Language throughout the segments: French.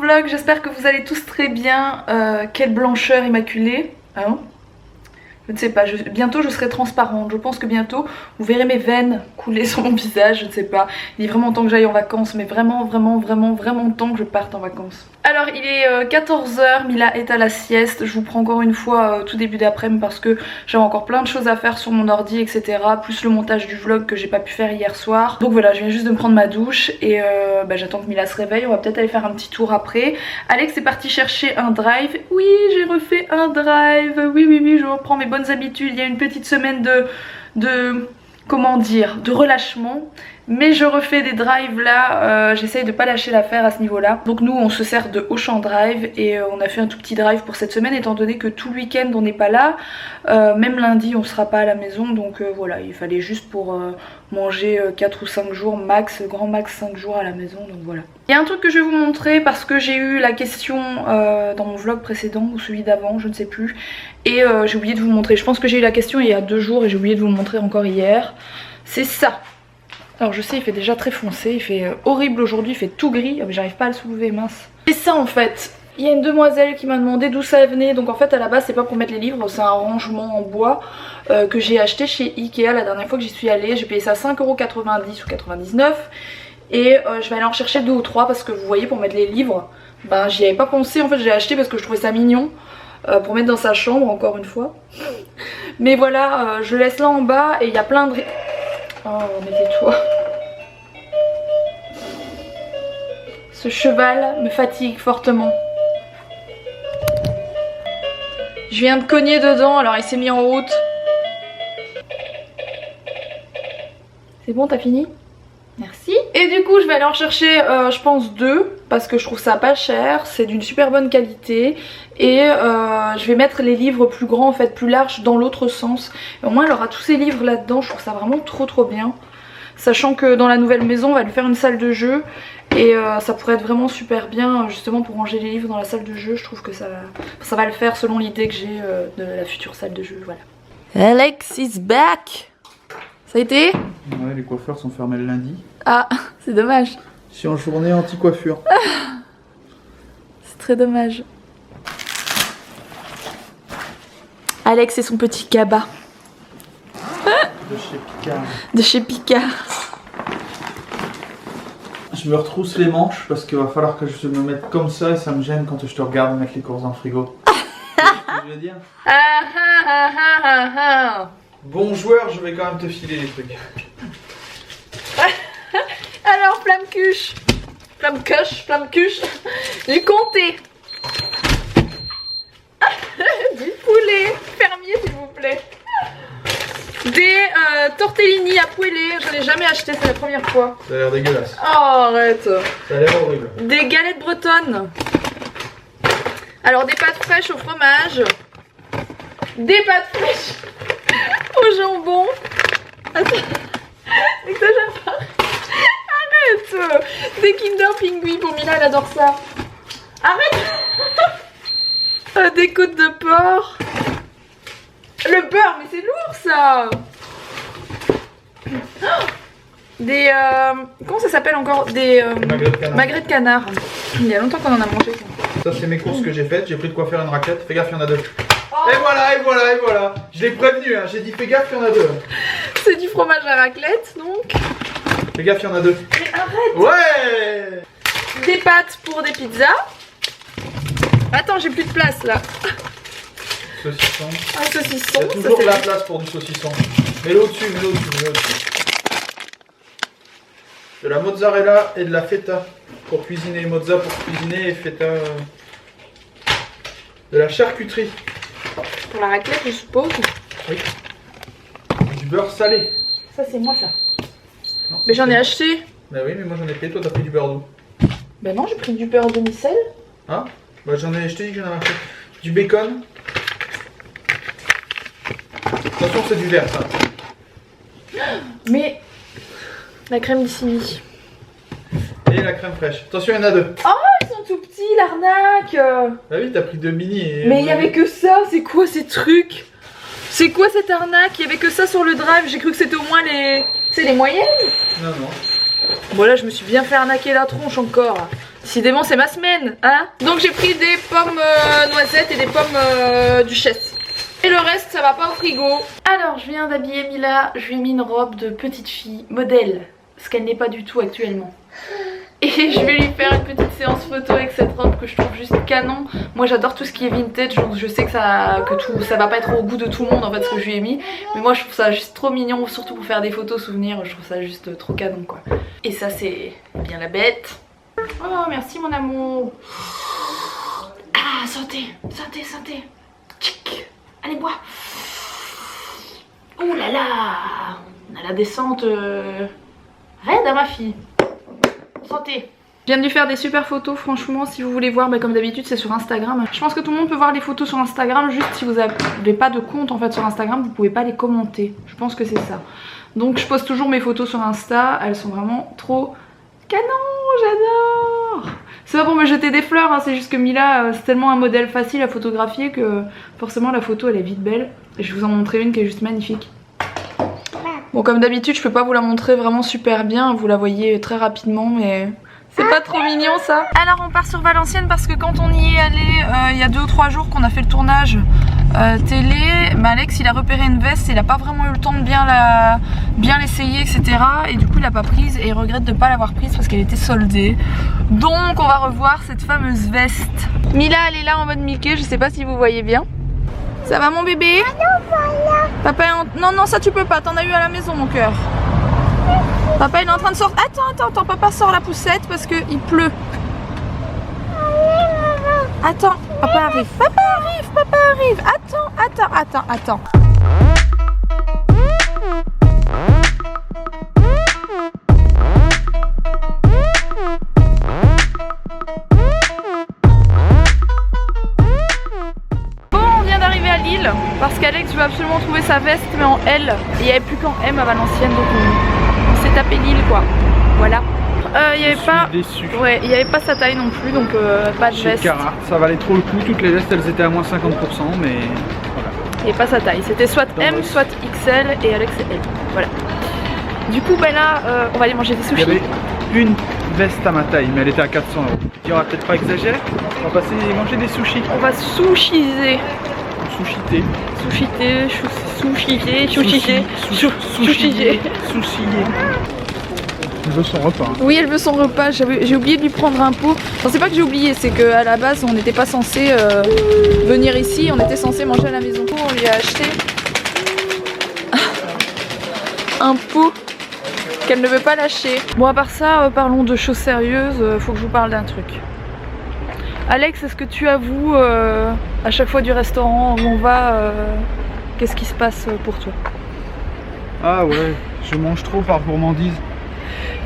vlog, j'espère que vous allez tous très bien. Quelle blancheur immaculée, hein? Je ne sais pas, bientôt je serai transparente. Je pense que bientôt vous verrez mes veines couler sur mon visage, je ne sais pas. Il est vraiment temps que j'aille en vacances, mais vraiment temps que je parte en vacances. Alors il est 14 h, Mila est à la sieste. Je vous prends encore une fois tout début d'après-midi parce que j'avais encore plein de choses à faire sur mon ordi, etc. Plus le montage du vlog que j'ai pas pu faire hier soir. Donc voilà, je viens juste de me prendre ma douche et j'attends que Mila se réveille. On va peut-être aller faire un petit tour après. Alex est parti chercher un drive. Oui, j'ai refait un drive. Oui, je reprends mes bonnes habitudes. Il y a une petite semaine comment dire, de relâchement, mais je refais des drives là, j'essaye de pas lâcher l'affaire à ce niveau là. Donc nous on se sert de Auchan Drive et on a fait un tout petit drive pour cette semaine étant donné que tout le week-end on n'est pas là, même lundi on sera pas à la maison, donc voilà, il fallait juste pour manger 4 ou 5 jours max, grand max 5 jours à la maison, donc voilà. Il y a un truc que je vais vous montrer parce que j'ai eu la question dans mon vlog précédent ou celui d'avant, je ne sais plus, et j'ai oublié de vous montrer. Je pense que j'ai eu la question il y a 2 jours et j'ai oublié de vous montrer encore hier. C'est ça. Alors je sais, il fait déjà très foncé, il fait horrible aujourd'hui, il fait tout gris, mais j'arrive pas à le soulever, mince. C'est ça en fait. Il y a une demoiselle qui m'a demandé d'où ça venait, donc en fait à la base c'est pas pour mettre les livres, c'est un rangement en bois que j'ai acheté chez Ikea la dernière fois que j'y suis allée. J'ai payé ça 5,90 € ou 99 et je vais aller en chercher 2 ou 3 parce que vous voyez, pour mettre les livres, j'y avais pas pensé, en fait j'ai acheté parce que je trouvais ça mignon. Pour mettre dans sa chambre encore une fois. Mais voilà, je laisse là en bas et il y a plein de... Oh mais tais-toi. Ce cheval me fatigue fortement. Je viens de cogner dedans, alors il s'est mis en route. C'est bon, t'as fini? Merci. Et du coup je vais aller en chercher je pense 2 parce que je trouve ça pas cher, c'est d'une super bonne qualité et je vais mettre les livres plus grands en fait, plus larges dans l'autre sens. Et au moins elle aura tous ces livres là dedans, je trouve ça vraiment trop bien. Sachant que dans la nouvelle maison on va lui faire une salle de jeu et ça pourrait être vraiment super bien justement pour ranger les livres dans la salle de jeu. Je trouve que ça va le faire selon l'idée que j'ai de la future salle de jeu, voilà. Alex is back. Ça a été? Ouais, les coiffeurs sont fermés le lundi. Ah, c'est dommage. Je suis en journée anti-coiffure. C'est très dommage. Alex et son petit cabas. De chez Picard. De chez Picard. Je me retrousse les manches parce qu'il va falloir que je me mette comme ça et ça me gêne quand je te regarde mettre les courses dans le frigo. C'est ce que je veux dire. Bon joueur, je vais quand même te filer les trucs. Alors, flamme-cuche, du comté, du poulet, fermier s'il vous plaît, des tortellini à poêler, j'en ai jamais acheté, c'est la première fois. Ça a l'air dégueulasse. Oh arrête. Ça a l'air horrible. Des galettes bretonnes. Alors des pâtes fraîches au fromage, des pâtes fraîches au jambon. Attends, n'exagère pas. Arrête. Des Kinder Pingui pour Mila, elle adore ça. Arrête. Des côtes de porc. Le beurre, mais c'est lourd ça. Des comment ça s'appelle encore? Des magrets de canard. Il y a longtemps qu'on en a mangé. Ça c'est mes courses que j'ai faites, j'ai pris de quoi faire une raclette, fais gaffe il y en a 2. Oh. Et voilà. Je l'ai prévenu, hein. J'ai dit fais gaffe il y en a 2. C'est du fromage à raclette donc. Fais gaffe il y en a 2. Mais arrête. Ouais. Des pâtes pour des pizzas. Attends, j'ai plus de place là. Saucisson. Un saucisson. Il y a toujours de la place pour du saucisson. Mets-le au-dessus, mets-le au-dessus. De la mozzarella et de la feta pour cuisiner. Mozza pour cuisiner et feta. De la charcuterie. Pour la raclette, je suppose. Oui. Du beurre salé. Ça, c'est moi ça. Non, mais j'en ai acheté. Bah oui, mais moi j'en ai pris. Toi, t'as pris du beurre d'où? Bah non, j'ai pris du beurre demi-sel. Hein? Bah j'en ai acheté, que j'en avais acheté. Du bacon. Attention, c'est du vert ça. Mais la crème d'ici. Et la crème fraîche. Attention, il y en a 2. Oh, ils sont tout petits, l'arnaque. Bah oui, t'as pris 2 mini. Et mais il y avait que ça. C'est quoi ces trucs? C'est quoi cette arnaque? Il y avait que ça sur le drive. J'ai cru que c'était au moins les... C'est les moyennes? Non. Bon là, je me suis bien fait arnaquer la tronche encore. Décidément c'est ma semaine, hein. Donc j'ai pris des pommes noisettes et des pommes duchesse. Et le reste ça va pas au frigo. Alors je viens d'habiller Mila, je lui ai mis une robe de petite fille modèle, ce qu'elle n'est pas du tout actuellement. Et je vais lui faire une petite séance photo avec cette robe que je trouve juste canon. Moi j'adore tout ce qui est vintage, donc je sais que ça va pas être au goût de tout le monde en fait ce que je lui ai mis. Mais moi je trouve ça juste trop mignon, surtout pour faire des photos souvenirs, je trouve ça juste trop canon quoi. Et ça c'est bien la bête. Oh merci mon amour. Ah santé, santé, santé. Tchic. Allez bois. Oh là là. On a la descente raide à ma fille. Santé. Je viens de lui faire des super photos, franchement si vous voulez voir, comme d'habitude c'est sur Instagram. Je pense que tout le monde peut voir les photos sur Instagram, juste si vous n'avez pas de compte en fait sur Instagram, vous pouvez pas les commenter. Je pense que c'est ça. Donc je poste toujours mes photos sur Insta, elles sont vraiment trop canon, j'adore. C'est pas pour me jeter des fleurs, hein, c'est juste que Mila c'est tellement un modèle facile à photographier que forcément la photo elle est vite belle. Et je vais vous en montrer une qui est juste magnifique. Bon comme d'habitude je peux pas vous la montrer vraiment super bien, vous la voyez très rapidement mais c'est pas trop mignon ça. Alors on part sur Valenciennes parce que quand on y est allé il y a 2 ou 3 jours qu'on a fait le tournage télé, Alex il a repéré une veste et il a pas vraiment eu le temps de bien l'essayer etc. Et du coup il a pas prise et il regrette de pas l'avoir prise parce qu'elle était soldée. Donc on va revoir cette fameuse veste. Mila elle est là en mode Mickey, je sais pas si vous voyez bien. Ça va mon bébé? Papa est en... Non, non, ça tu peux pas, t'en as eu à la maison mon cœur. Papa il est en train de sortir. Attends, papa sort la poussette parce qu'il pleut. Attends, papa arrive. Papa arrive. Attends. Parce qu'Alex veut absolument trouver sa veste mais en L. Et il n'y avait plus qu'en M à Valenciennes donc on s'est tapé Lille quoi. Voilà. Il n'y avait pas. Déçu. Ouais, il n'y avait pas sa taille non plus donc pas de veste. Chez Cara, ça valait trop le coup, toutes les vestes elles étaient à moins 50% mais voilà. Il n'y avait pas sa taille, c'était soit M soit XL et Alex c'est L. Voilà. Du coup là on va aller manger des sushis. Il y avait une veste à ma taille mais elle était à 400 €. Il y aura peut-être pas exagéré. On va passer manger des sushis. On va sushiser. Sushité. Elle veut son repas. Oui, elle veut son repas. J'ai oublié de lui prendre un pot. Enfin, c'est pas que j'ai oublié, c'est qu'à la base, on n'était pas censé venir ici. On était censé manger à la maison. On lui a acheté un pot qu'elle ne veut pas lâcher. Bon, à part ça, parlons de choses sérieuses. Faut que je vous parle d'un truc. Alex, est-ce que tu avoues à chaque fois du restaurant où on va, qu'est-ce qui se passe pour toi? Ah ouais, je mange trop par gourmandise.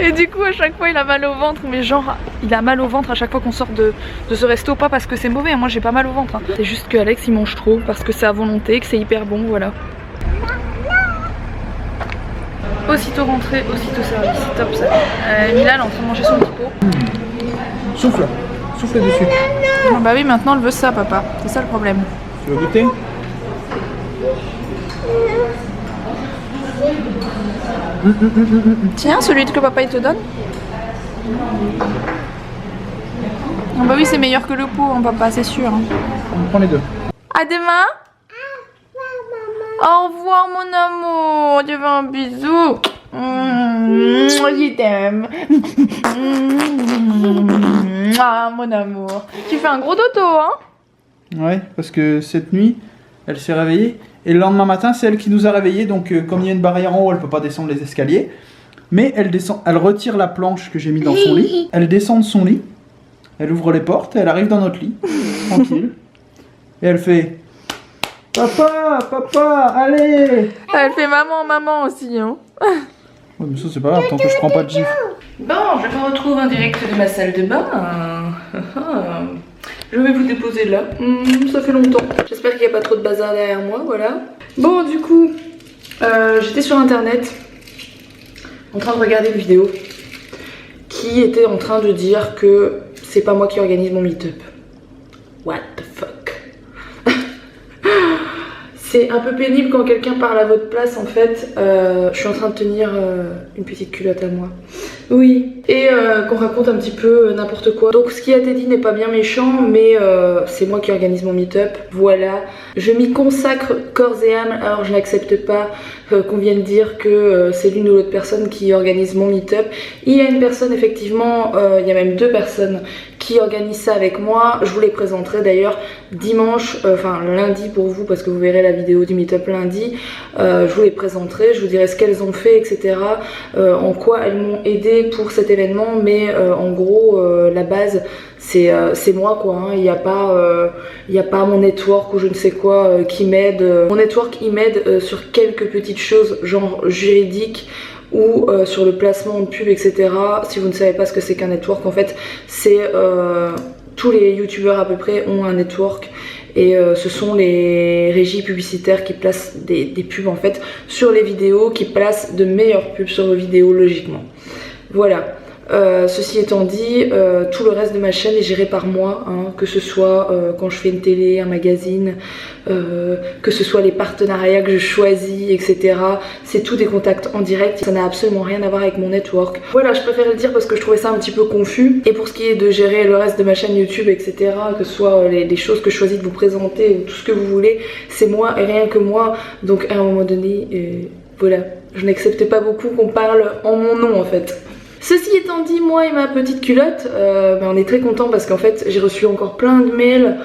Et du coup à chaque fois il a mal au ventre, mais genre il a mal au ventre à chaque fois qu'on sort de ce resto, pas parce que c'est mauvais, moi j'ai pas mal au ventre. Hein. C'est juste que Alex il mange trop parce que c'est à volonté, que c'est hyper bon, voilà. Aussitôt rentré, aussitôt servi, c'est top ça. Mila elle est en train de manger son petit pot. Souffle dessus. Ah bah oui maintenant elle veut ça papa, c'est ça le problème. Tu veux goûter? Tiens, celui que papa il te donne. Ah bah oui c'est meilleur que le pot hein, papa, c'est sûr. Hein. On prend les deux. À demain. Au revoir mon amour, je veux un bisou. Je t'aime. Ah mon amour. Tu fais un gros dodo hein? Ouais, parce que cette nuit, elle s'est réveillée. Et le lendemain matin, c'est elle qui nous a réveillés. Donc comme il y a une barrière en haut, elle peut pas descendre les escaliers. Mais elle descend, elle retire la planche que j'ai mis dans son lit. Elle descend de son lit. Elle ouvre les portes et elle arrive dans notre lit. Tranquille. Et elle fait... Papa, allez! Elle fait maman aussi hein. Ouais, mais ça c'est pas grave, tant que je prends pas de gifle. Bon, je me retrouve en direct de ma salle de bain. Je vais vous déposer là. Ça fait longtemps. J'espère qu'il n'y a pas trop de bazar derrière moi, voilà. Bon, du coup, j'étais sur internet en train de regarder une vidéo qui était en train de dire que c'est pas moi qui organise mon meet-up. What the fuck? C'est un peu pénible quand quelqu'un parle à votre place en fait. Je suis en train de tenir une petite culotte à moi. Oui, et qu'on raconte un petit peu n'importe quoi. Donc ce qui a été dit n'est pas bien méchant, mais c'est moi qui organise mon meet-up. Voilà, je m'y consacre corps et âme, alors je n'accepte pas qu'on vienne dire que c'est l'une ou l'autre personne qui organise mon meet-up. Il y a une personne effectivement, il y a même 2 personnes qui organisent ça avec moi. Je vous les présenterai d'ailleurs dimanche, enfin lundi pour vous parce que vous verrez la vidéo du meet-up lundi. Je vous les présenterai, je vous dirai ce qu'elles ont fait, etc. En quoi elles m'ont aidé pour cet événement, mais en gros la base c'est moi quoi, hein. Il n'y a pas mon network ou je ne sais quoi qui m'aide. Mon network il m'aide sur quelques petites choses genre juridiques ou sur le placement de pub, etc. Si vous ne savez pas ce que c'est qu'un network, en fait c'est tous les youtubeurs à peu près ont un network. Et ce sont les régies publicitaires qui placent des pubs en fait sur les vidéos, qui placent de meilleures pubs sur vos vidéos logiquement. Voilà. Ceci étant dit, tout le reste de ma chaîne est géré par moi, hein, que ce soit quand je fais une télé, un magazine, que ce soit les partenariats que je choisis, etc. C'est tout des contacts en direct, ça n'a absolument rien à voir avec mon network. Voilà, je préfère le dire parce que je trouvais ça un petit peu confus. Et pour ce qui est de gérer le reste de ma chaîne YouTube, etc., que ce soit les choses que je choisis de vous présenter ou tout ce que vous voulez, c'est moi et rien que moi. Donc à un moment donné, voilà, je n'accepte pas beaucoup qu'on parle en mon nom en fait. Ceci étant dit, moi et ma petite culotte, on est très contents parce qu'en fait j'ai reçu encore plein de mails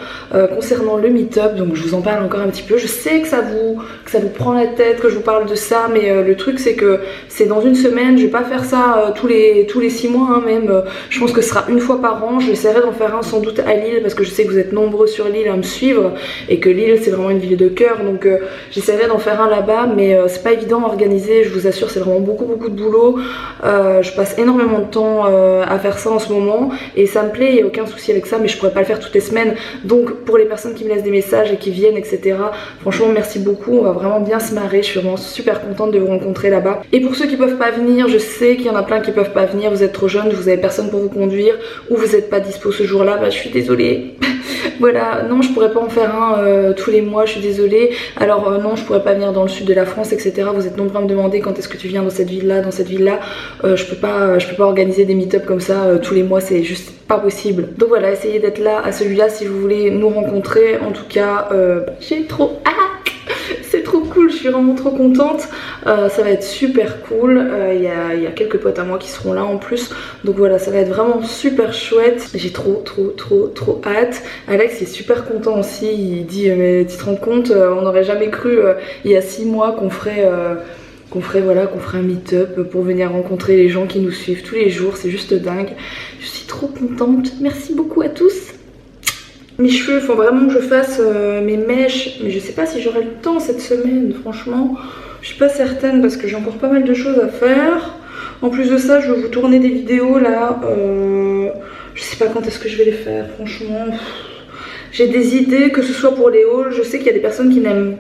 concernant le meet-up, donc je vous en parle encore un petit peu. Je sais que ça vous prend la tête que je vous parle de ça, mais le truc c'est que c'est dans une semaine, je vais pas faire ça tous les 6 mois, hein, même. Je pense que ce sera une fois par an. J'essaierai d'en faire un sans doute à Lille parce que je sais que vous êtes nombreux sur Lille à me suivre et que Lille c'est vraiment une ville de cœur, donc j'essaierai d'en faire un là-bas, mais c'est pas évident à organiser, je vous assure, c'est vraiment beaucoup de boulot. Je passe énormément de temps à faire ça en ce moment et ça me plaît, il n'y a aucun souci avec ça, mais je pourrais pas le faire toutes les semaines. Donc pour les personnes qui me laissent des messages et qui viennent, etc., franchement merci beaucoup, on va vraiment bien se marrer. Je suis vraiment super contente de vous rencontrer là-bas. Et pour ceux qui peuvent pas venir, je sais qu'il y en a plein qui peuvent pas venir, vous êtes trop jeunes, vous avez personne pour vous conduire ou vous n'êtes pas dispo ce jour-là, bah je suis désolée. Voilà, non je pourrais pas en faire un tous les mois, je suis désolée. Alors non, je pourrais pas venir dans le sud de la France, etc. Vous êtes nombreux à me demander quand est-ce que tu viens dans cette ville-là, je peux pas organiser des meet-up comme ça tous les mois, c'est juste pas possible. Donc voilà, essayez d'être là à celui-là si vous voulez nous rencontrer. En tout cas, j'ai trop hâte. C'est trop cool, je suis vraiment trop contente. Ça va être super cool. Il y a quelques potes à moi qui seront là en plus. Donc voilà, ça va être vraiment super chouette. J'ai trop hâte. Alex est super content aussi. Il dit mais tu te rends compte, on n'aurait jamais cru il y a 6 mois qu'on ferait un meet-up pour venir rencontrer les gens qui nous suivent tous les jours. C'est juste dingue. Je suis trop contente. Merci beaucoup à tous. Mes cheveux, il faut vraiment que je fasse mes mèches, mais je sais pas si j'aurai le temps cette semaine, franchement. Je suis pas certaine parce que j'ai encore pas mal de choses à faire. En plus de ça, je vais vous tourner des vidéos là. Je sais pas quand est-ce que je vais les faire, franchement. J'ai des idées, que ce soit pour les hauls. Je sais qu'il y a des personnes qui n'aiment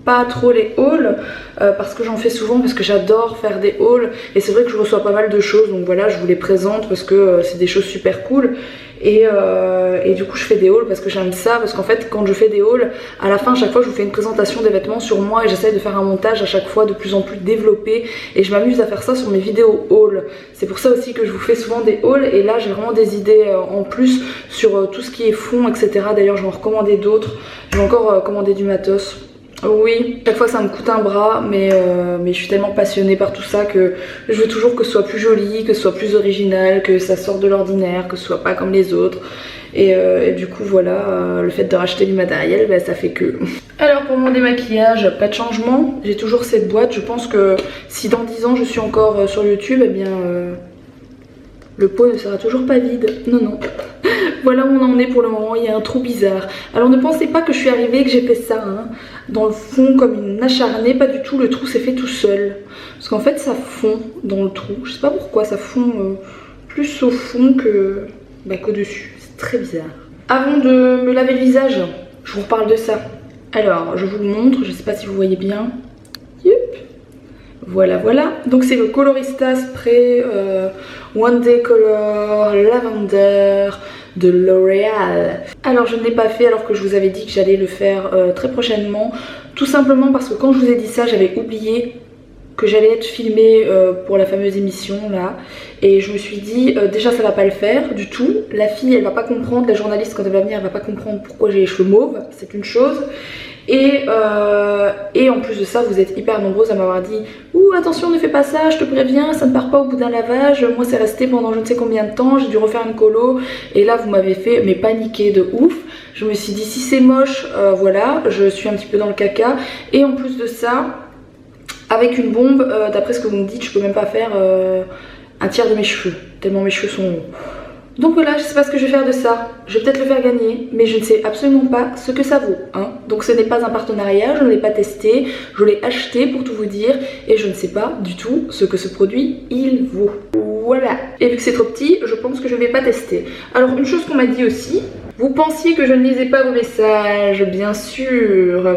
pas trop les hauls parce que j'en fais souvent, parce que j'adore faire des hauls et c'est vrai que je reçois pas mal de choses, donc voilà, je vous les présente parce que c'est des choses super cool. Et du coup je fais des hauls parce que j'aime ça, parce qu'en fait quand je fais des hauls, à la fin à chaque fois je vous fais une présentation des vêtements sur moi et j'essaie de faire un montage à chaque fois de plus en plus développé et je m'amuse à faire ça sur mes vidéos hauls. C'est pour ça aussi que je vous fais souvent des hauls et là j'ai vraiment des idées en plus sur tout ce qui est fond, etc. D'ailleurs je vais en recommander d'autres, je vais encore commander du matos. Oui, chaque fois ça me coûte un bras, mais je suis tellement passionnée par tout ça que je veux toujours que ce soit plus joli, que ce soit plus original, que ça sorte de l'ordinaire, que ce soit pas comme les autres. Et du coup voilà, le fait de racheter du matériel, bah, ça fait que... Alors pour mon démaquillage, pas de changement, j'ai toujours cette boîte. Je pense que si dans 10 ans je suis encore sur YouTube, eh bien le pot ne sera toujours pas vide. Non. Voilà où on en est pour le moment, il y a un trou bizarre. Alors ne pensez pas que je suis arrivée et que j'ai fait ça, hein, dans le fond comme une acharnée, pas du tout, le trou s'est fait tout seul. Parce qu'en fait ça fond dans le trou, je sais pas pourquoi, ça fond plus au fond qu'au-dessus, c'est très bizarre. Avant de me laver le visage, je vous reparle de ça. Alors je vous le montre, je sais pas si vous voyez bien. Yup. Voilà, donc c'est le Colorista Spray One Day Color Lavender de L'Oréal. Alors je ne l'ai pas fait alors que je vous avais dit que j'allais le faire très prochainement. Tout simplement parce que quand je vous ai dit ça, j'avais oublié que j'allais être filmée pour la fameuse émission là. Et je me suis dit, déjà ça va pas le faire du tout. La fille elle va pas comprendre, la journaliste quand elle va venir elle va pas comprendre pourquoi j'ai les cheveux mauves, c'est une chose. Et en plus de ça, vous êtes hyper nombreuses à m'avoir dit ouh attention ne fais pas ça, je te préviens, ça ne part pas au bout d'un lavage. Moi c'est resté pendant je ne sais combien de temps, j'ai dû refaire une colo. Et là vous m'avez fait mais paniquer de ouf. Je me suis dit si c'est moche, voilà, je suis un petit peu dans le caca. Et en plus de ça, avec une bombe, d'après ce que vous me dites, je peux même pas faire un tiers de mes cheveux, tellement mes cheveux sont longs. Donc voilà, je sais pas ce que je vais faire de ça. Je vais peut-être le faire gagner, mais je ne sais absolument pas ce que ça vaut. Hein. Donc ce n'est pas un partenariat, je ne l'ai pas testé, je l'ai acheté pour tout vous dire, et je ne sais pas du tout ce que ce produit il vaut. Voilà. Et vu que c'est trop petit, je pense que je ne vais pas tester. Alors une chose qu'on m'a dit aussi, vous pensiez que je ne lisais pas vos messages, bien sûr.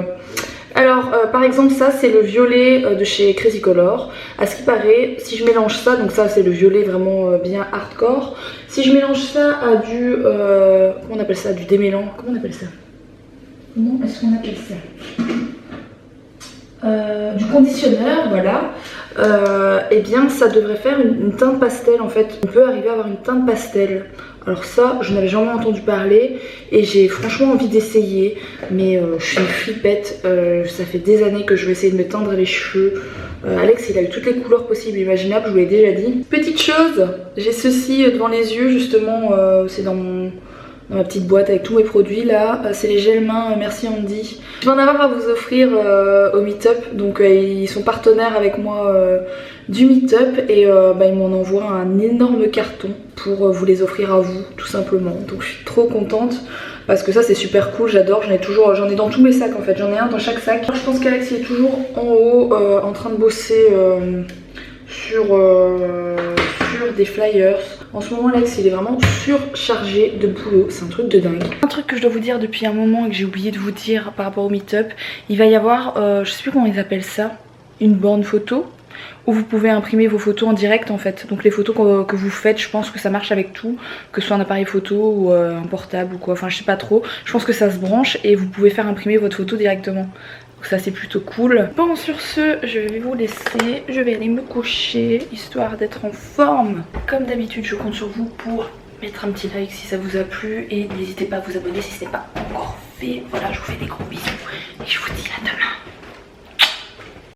Alors par exemple ça c'est le violet de chez Crazy Color. À ce qui paraît, si je mélange ça, donc ça c'est le violet vraiment bien hardcore. Si je mélange ça à du, comment on appelle ça, du démêlant, comment on appelle ça? Comment est-ce qu'on appelle ça? Du conditionneur, voilà. Et bien ça devrait faire une teinte pastel en fait. On peut arriver à avoir une teinte pastel. Alors ça, je n'avais jamais entendu parler et j'ai franchement envie d'essayer. Mais je suis une flippette, ça fait des années que je vais essayer de me teindre les cheveux. Alex il a eu toutes les couleurs possibles et imaginables, je vous l'ai déjà dit. Petite chose, j'ai ceci devant les yeux justement, c'est dans ma petite boîte avec tous mes produits là. C'est les gels mains Merci Andy. Je vais en avoir à vous offrir au Meetup, donc ils sont partenaires avec moi du Meetup et ils m'en envoient un énorme carton pour vous les offrir à vous tout simplement. Donc je suis trop contente. Parce que ça c'est super cool, j'adore, j'en ai dans tous mes sacs en fait, j'en ai un dans chaque sac. Je pense qu'Alex il est toujours en haut en train de bosser sur des flyers. En ce moment Alex il est vraiment surchargé de boulot, c'est un truc de dingue. Un truc que je dois vous dire depuis un moment et que j'ai oublié de vous dire par rapport au Meetup, il va y avoir, je sais plus comment ils appellent ça, une borne photo. Où vous pouvez imprimer vos photos en direct en fait. Donc les photos que vous faites, je pense que ça marche avec tout, que ce soit un appareil photo ou un portable ou quoi, enfin je sais pas trop. Je pense que ça se branche et vous pouvez faire imprimer votre photo directement. Donc ça c'est plutôt cool. Bon sur ce, je vais vous laisser, je vais aller me coucher histoire d'être en forme. Comme d'habitude je compte sur vous pour mettre un petit like si ça vous a plu et n'hésitez pas à vous abonner si ce n'est pas encore fait. Voilà, je vous fais des gros bisous et je vous dis à demain.